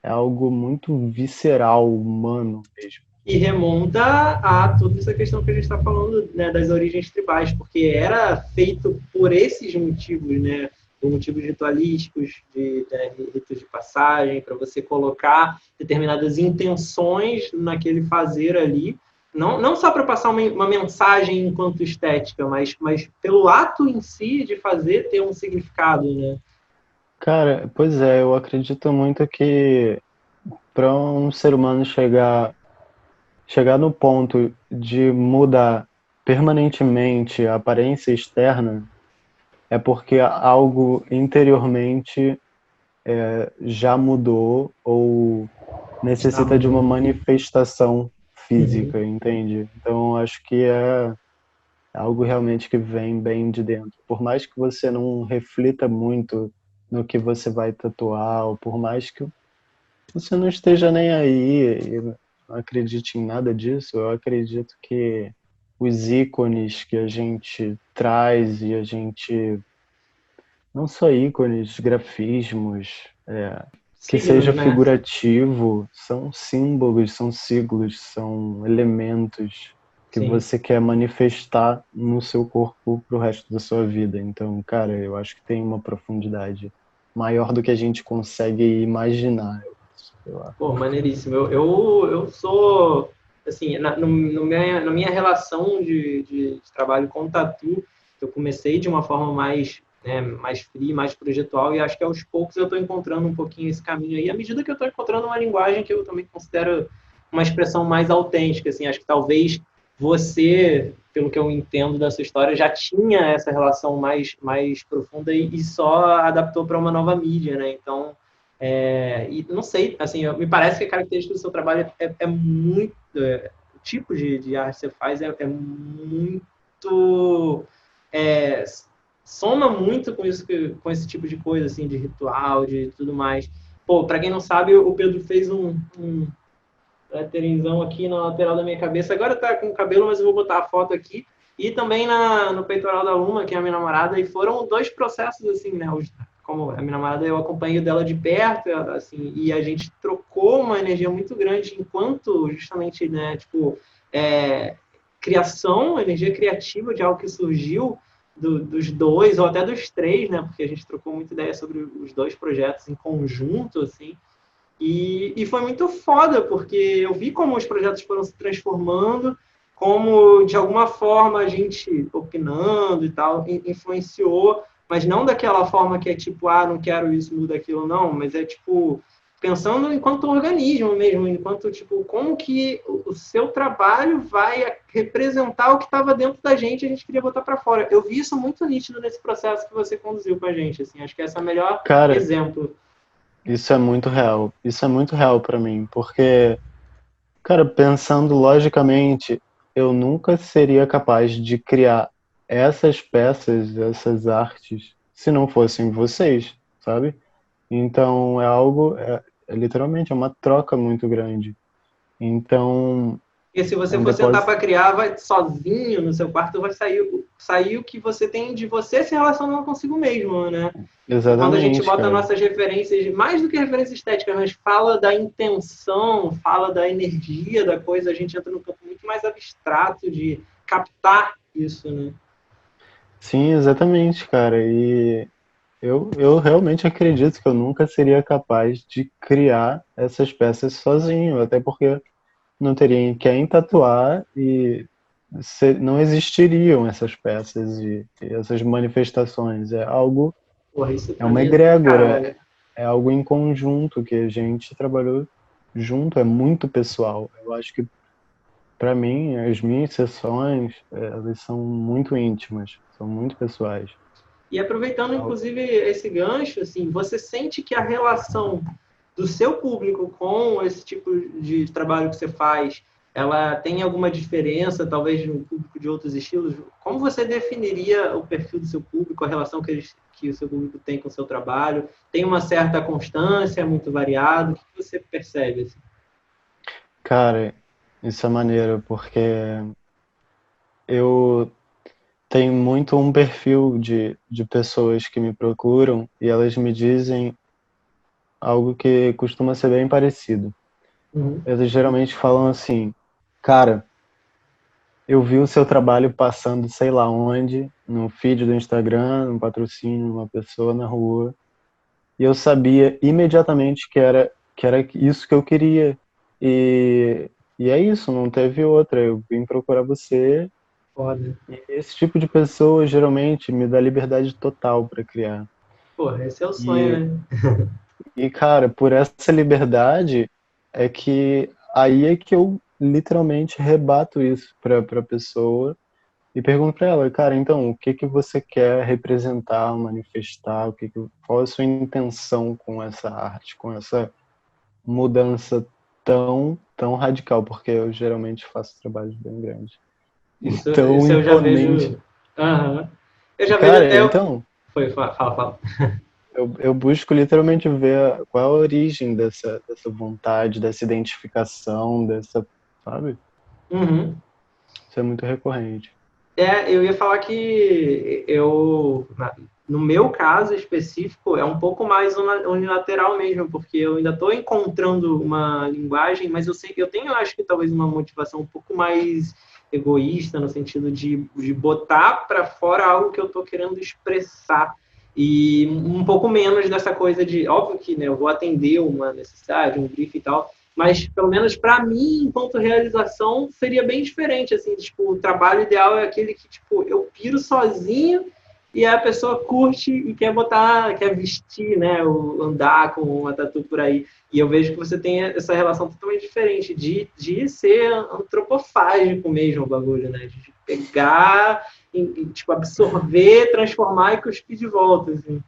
é algo muito visceral, humano mesmo. E remonta a toda essa questão que a gente está falando, né, das origens tribais, porque era feito por esses motivos, né, por motivos ritualísticos, de ritos de passagem, para você colocar determinadas intenções naquele fazer ali, não só para passar uma mensagem enquanto estética, mas pelo ato em si de fazer ter um significado, né? Cara, pois é, eu acredito muito que para um ser humano chegar no ponto de mudar permanentemente a aparência externa, é porque algo interiormente já mudou ou Já necessita de uma mudou. manifestação Uhum. física, entende? Então, acho que é algo realmente que vem bem de dentro. Por mais que você não reflita muito no que você vai tatuar, ou por mais que você não esteja nem aí, não acredite em nada disso, eu acredito que os ícones que a gente traz e a gente, não só ícones, grafismos, que seja Signos, né? figurativo, são símbolos, são siglos, são elementos que Sim. você quer manifestar no seu corpo pro resto da sua vida. Então, cara, eu acho que tem uma profundidade maior do que a gente consegue imaginar, eu acho. Pô, maneiríssimo. Eu sou, assim, na minha relação de trabalho com tatu, eu comecei de uma forma mais, né, mais free, mais projetual, e acho que aos poucos eu estou encontrando um pouquinho esse caminho aí, à medida que eu estou encontrando uma linguagem que eu também considero uma expressão mais autêntica, assim, acho que talvez você, pelo que eu entendo da sua história, já tinha essa relação mais profunda e só adaptou para uma nova mídia, né? Então, e não sei, assim, me parece que a característica do seu trabalho é muito. O tipo de arte que você faz é muito. é, Soma muito com isso, com esse tipo de coisa, assim, de ritual, de tudo mais. Pô, pra quem não sabe, o Pedro fez um letterinzão aqui na lateral da minha cabeça. Agora tá com o cabelo, mas eu vou botar a foto aqui. E também no peitoral da Uma, que é a minha namorada, e foram dois processos, assim, né? Como a minha namorada, eu acompanho dela de perto, assim, e a gente trocou uma energia muito grande enquanto, justamente, né, tipo, é, criação, energia criativa de algo que surgiu dos dois, ou até dos três, né? Porque a gente trocou muita ideia sobre os dois projetos em conjunto, assim, e foi muito foda, porque eu vi como os projetos foram se transformando, como de alguma forma a gente, opinando e tal, influenciou, mas não daquela forma que é tipo, não quero isso, muda aquilo, não, mas é tipo, pensando enquanto organismo mesmo, enquanto tipo, como que o seu trabalho vai representar o que estava dentro da gente e a gente queria botar para fora. Eu vi isso muito nítido nesse processo que você conduziu com a gente, assim, acho que esse é o melhor Cara, exemplo. isso é muito real. Isso é muito real pra mim, porque, cara, pensando logicamente, eu nunca seria capaz de criar essas peças, essas artes, se não fossem vocês, sabe? Então é literalmente é uma troca muito grande. Então, Porque se é você um for sentar depósito. para criar, vai sozinho no seu quarto, vai sair o que você tem de você se relacionando consigo mesmo, né? E quando a gente Exatamente, bota cara. nossas referências, mais do que referências estéticas, mas fala da intenção, fala da energia da coisa, a gente entra num campo muito mais abstrato de captar isso, né? Sim, exatamente, cara. E eu realmente acredito que eu nunca seria capaz de criar essas peças sozinho, até porque não teria em quem tatuar e não existiriam essas peças e essas manifestações. Porra, isso É pra uma mim é do egrégora, caralho. é algo em conjunto que a gente trabalhou junto, é muito pessoal. Eu acho que para mim as minhas sessões, elas são muito íntimas, são muito pessoais. E aproveitando, É algo- inclusive, esse gancho, assim, você sente que a relação do seu público com esse tipo de trabalho que você faz, ela tem alguma diferença, talvez, no público de outros estilos? Como você definiria o perfil do seu público, a relação que o seu público tem com o seu trabalho? Tem uma certa constância, é muito variado? O que você percebe? Assim? Cara, isso é maneiro, porque eu tenho muito um perfil de pessoas que me procuram e elas me dizem algo que costuma ser bem parecido. Uhum. Eles geralmente falam assim, cara, eu vi o seu trabalho passando sei lá onde, no feed do Instagram, no patrocínio, uma pessoa na rua, e eu sabia imediatamente que era isso que eu queria. E, e é isso, não teve outra. Eu vim procurar você. Foda. E esse tipo de pessoa geralmente me dá liberdade total para criar. Porra, esse é o sonho, E, né? cara, por essa liberdade é que aí é que eu literalmente rebato isso para pessoa e pergunto para ela, cara, então, o que que você quer representar, manifestar, qual a sua intenção com essa arte, com essa mudança tão radical, porque eu geralmente faço trabalhos bem grandes, Isso, tão isso eu já imponente. vejo. Aham. Eu já vejo Cara, até. então, Foi, fala, fala. eu busco literalmente ver qual é a origem dessa vontade, dessa identificação, sabe? Uhum. Isso é muito recorrente. Eu ia falar que no meu caso específico, é um pouco mais unilateral mesmo, porque eu ainda estou encontrando uma linguagem, mas eu sei que eu tenho, acho que talvez uma motivação um pouco mais egoísta, no sentido de botar para fora algo que eu estou querendo expressar. E um pouco menos dessa coisa de, óbvio que né, eu vou atender uma necessidade, um brief e tal, mas pelo menos para mim, enquanto realização, seria bem diferente, assim, tipo, o trabalho ideal é aquele que, tipo, eu piro sozinho e a pessoa curte e quer botar, quer vestir, né, ou andar com uma tatu por aí. E eu vejo que você tem essa relação totalmente diferente de ser antropofágico mesmo o bagulho, né, de pegar, tipo, absorver, transformar e cuspir de volta, assim.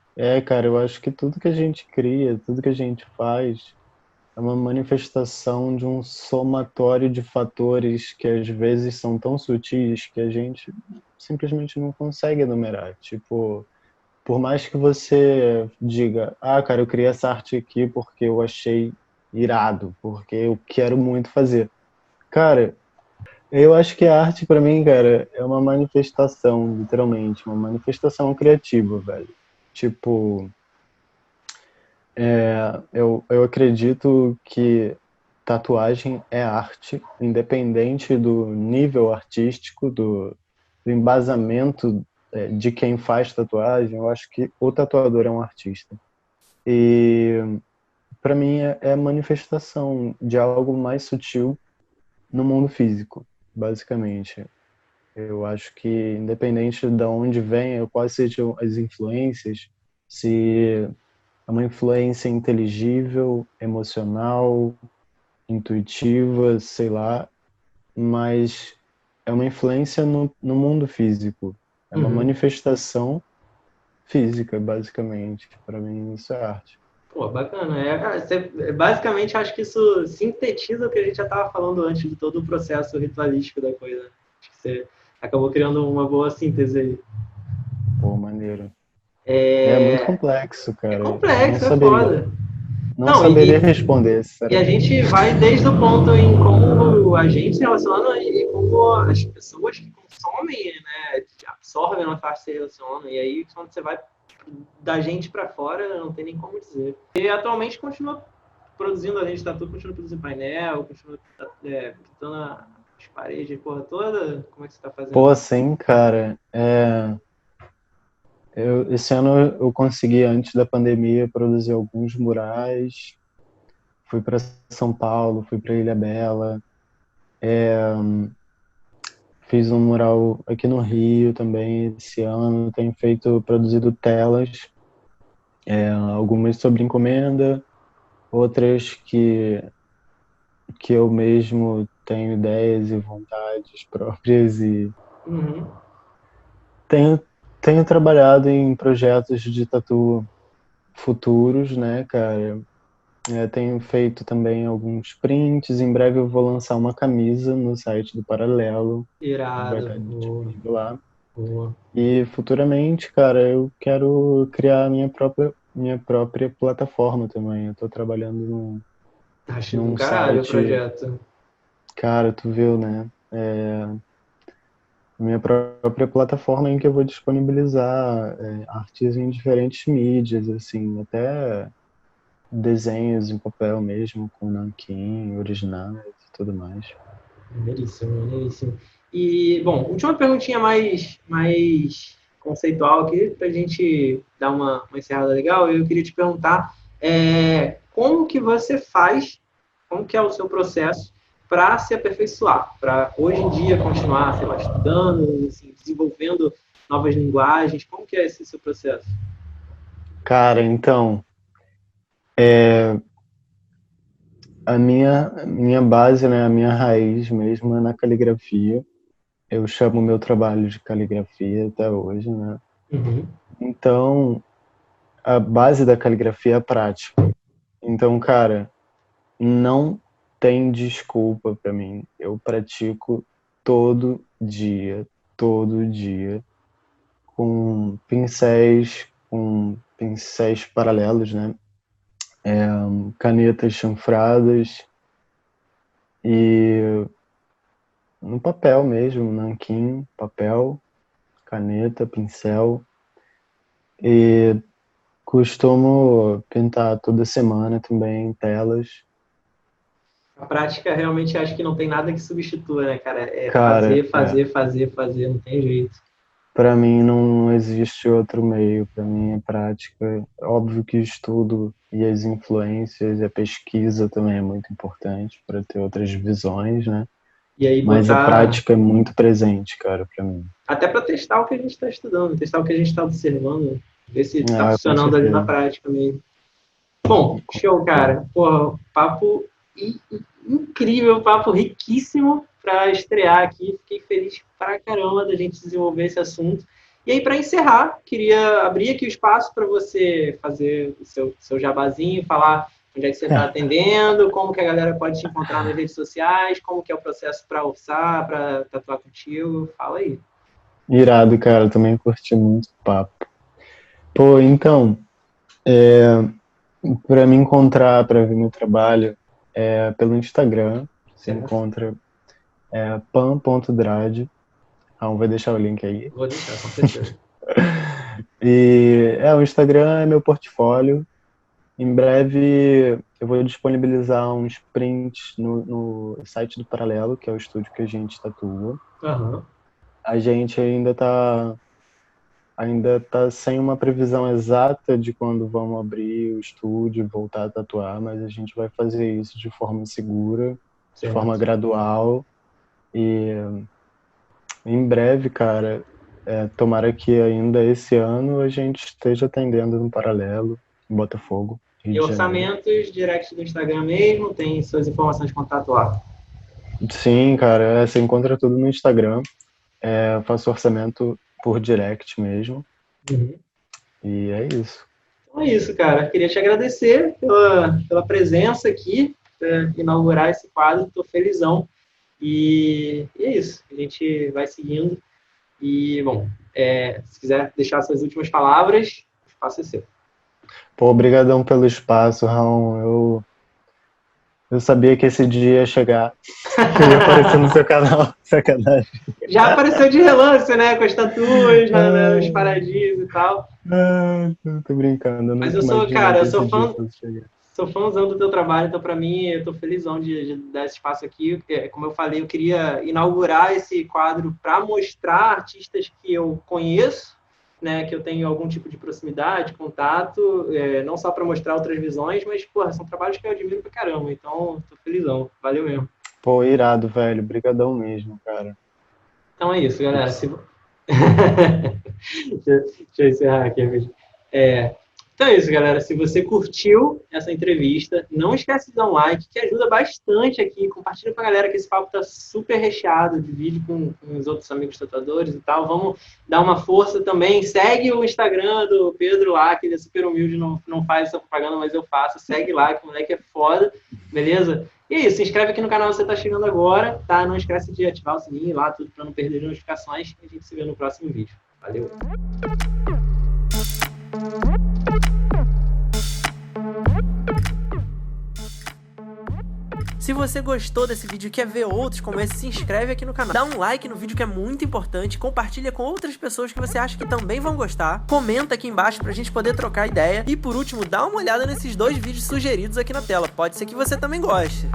Cara, eu acho que tudo que a gente cria, tudo que a gente faz, é uma manifestação de um somatório de fatores que às vezes são tão sutis que a gente simplesmente não consegue enumerar. Tipo, por mais que você diga, ah, cara, eu criei essa arte aqui porque eu achei irado, porque eu quero muito fazer. Cara, eu acho que a arte pra mim, cara, é uma manifestação, literalmente, uma manifestação criativa, velho. Tipo, eu acredito que tatuagem é arte, independente do nível artístico, do embasamento de quem faz tatuagem. Eu acho que o tatuador é um artista. E para mim é manifestação de algo mais sutil no mundo físico, basicamente. Eu acho que independente de onde venha, quais sejam as influências, se é uma influência inteligível, emocional, intuitiva, sei lá, mas é uma influência no mundo físico. É uma Uhum. manifestação física, basicamente. Para mim, isso é arte. Pô, bacana. Basicamente, acho que isso sintetiza o que a gente já estava falando antes de todo o processo ritualístico da coisa. Acho que você acabou criando uma boa síntese aí. Pô, maneiro. É muito É, complexo, é cara. complexo, é foda. Não Não, saberia responder, e a sinceramente. gente vai desde o ponto em como a gente se relaciona e como as pessoas que consomem, né, absorvem a nossa arte se relacionam. E aí, quando você vai da gente para fora, não tem nem como dizer. E atualmente continua produzindo, a gente tatu, continua produzindo painel, continua pintando as paredes, porra toda. Como é que você tá Pô, fazendo? assim, cara, esse ano eu consegui, antes da pandemia, produzir alguns murais. Fui para São Paulo, fui para Ilhabela, fiz um mural aqui no Rio também esse ano. Tenho produzido telas, algumas sobre encomenda, outras que eu mesmo tenho ideias e vontades próprias e Uhum. tenho, tenho trabalhado em projetos de tatu futuros, né, cara? Tenho feito também alguns prints. Em breve eu vou lançar uma camisa no site do Paralelo, vai Irado, estar boa, disponível lá. boa. E futuramente, cara, eu quero criar a minha própria plataforma também. Eu tô trabalhando Acho do num caralho o site, projeto. cara, tu viu, né? Minha própria plataforma em que eu vou disponibilizar artes em diferentes mídias, assim, até desenhos em papel mesmo, com nanquim, originais e tudo mais. Maneiríssimo, maneiríssimo. E, bom, última perguntinha mais conceitual aqui, para a gente dar uma encerrada legal. Eu queria te perguntar como que você faz, como que é o seu processo para se aperfeiçoar, para hoje em dia continuar, sei lá, estudando, assim, desenvolvendo novas linguagens, como que é esse seu processo? Cara, então, a minha base, né, a minha raiz mesmo é na caligrafia. Eu chamo meu trabalho de caligrafia até hoje, né? Uhum. Então, a base da caligrafia é a prática. Então, cara, não tem desculpa pra mim. Eu pratico todo dia, com pincéis com pincéis paralelos, né? Canetas chanfradas e no papel mesmo, nanquim, papel, caneta, pincel. E costumo pintar toda semana também telas. A prática realmente acho que não tem nada que substitua, né, cara? Cara, fazer, não tem jeito. Para mim não existe outro meio, para mim é prática. Óbvio que o estudo e as influências e a pesquisa também é muito importante para ter outras visões, né? E aí Mas a prática é muito presente, cara, para mim. Até para testar o que a gente está estudando, testar o que a gente está observando, ver se está funcionando ali na prática mesmo. Bom, show, cara. Porra, papo incrível, papo riquíssimo para estrear aqui. Fiquei feliz pra caramba da gente desenvolver esse assunto. E aí, para encerrar, queria abrir aqui o espaço para você fazer o seu jabazinho, falar onde é que você está atendendo, como que a galera pode te encontrar nas redes sociais, como que é o processo para orçar, para tatuar contigo. Fala aí. Irado, cara. Também curti muito o papo. Pô, então, para me encontrar, para ver meu trabalho, pelo Instagram. Você encontra pan.drade. Vai deixar o link aí. Vou deixar, com certeza. E o Instagram é meu portfólio. Em breve eu vou disponibilizar uns prints no site do Paralelo, que é o estúdio que a gente tatua. Uhum. A gente ainda tá sem uma previsão exata de quando vamos abrir o estúdio e voltar a tatuar, mas a gente vai fazer isso de forma segura, de forma gradual. E em breve, cara, tomara que ainda esse ano a gente esteja atendendo no Paralelo, em Botafogo. E orçamentos, direct do Instagram mesmo, tem suas informações de contato lá? Sim, cara, você encontra tudo no Instagram. Eu faço orçamento por direct mesmo. Uhum. E é isso. Então é isso, cara. Queria te agradecer pela presença aqui, para inaugurar esse quadro. Estou felizão. E é isso. A gente vai seguindo. E, bom, se quiser deixar suas últimas palavras, o espaço é seu. Pô, obrigadão pelo espaço, Raul. Eu sabia que esse dia ia chegar. Eu ia aparecer no seu canal. Sacanagem. Já apareceu de relance, né? Com as tatuas, nos paradis e tal. Tô brincando. Mas eu sou fãzão do teu trabalho, então para mim eu tô felizão de dar esse espaço aqui. Como eu falei, eu queria inaugurar esse quadro para mostrar artistas que eu conheço, né, que eu tenho algum tipo de proximidade, contato, não só para mostrar outras visões, mas, porra, são trabalhos que eu admiro pra caramba, então tô felizão. Valeu mesmo. Pô, irado, velho. Brigadão mesmo, cara. Então é isso, galera. Deixa eu encerrar aqui. Então é isso, galera. Se você curtiu essa entrevista, não esquece de dar um like, que ajuda bastante aqui. Compartilha com a galera que esse papo tá super recheado. Divide com os outros amigos tatuadores e tal. Vamos dar uma força também. Segue o Instagram do Pedro lá, que ele é super humilde, não faz essa propaganda, mas eu faço. Segue lá, que o moleque é foda. Beleza? E é isso. Se inscreve aqui no canal se você tá chegando agora, tá? Não esquece de ativar o sininho lá, tudo para não perder notificações. E a gente se vê no próximo vídeo. Valeu! Se você gostou desse vídeo e quer ver outros como esse, se inscreve aqui no canal. Dá um like no vídeo que é muito importante, compartilha com outras pessoas que você acha que também vão gostar, comenta aqui embaixo pra gente poder trocar ideia e por último, dá uma olhada nesses 2 vídeos sugeridos aqui na tela, pode ser que você também goste.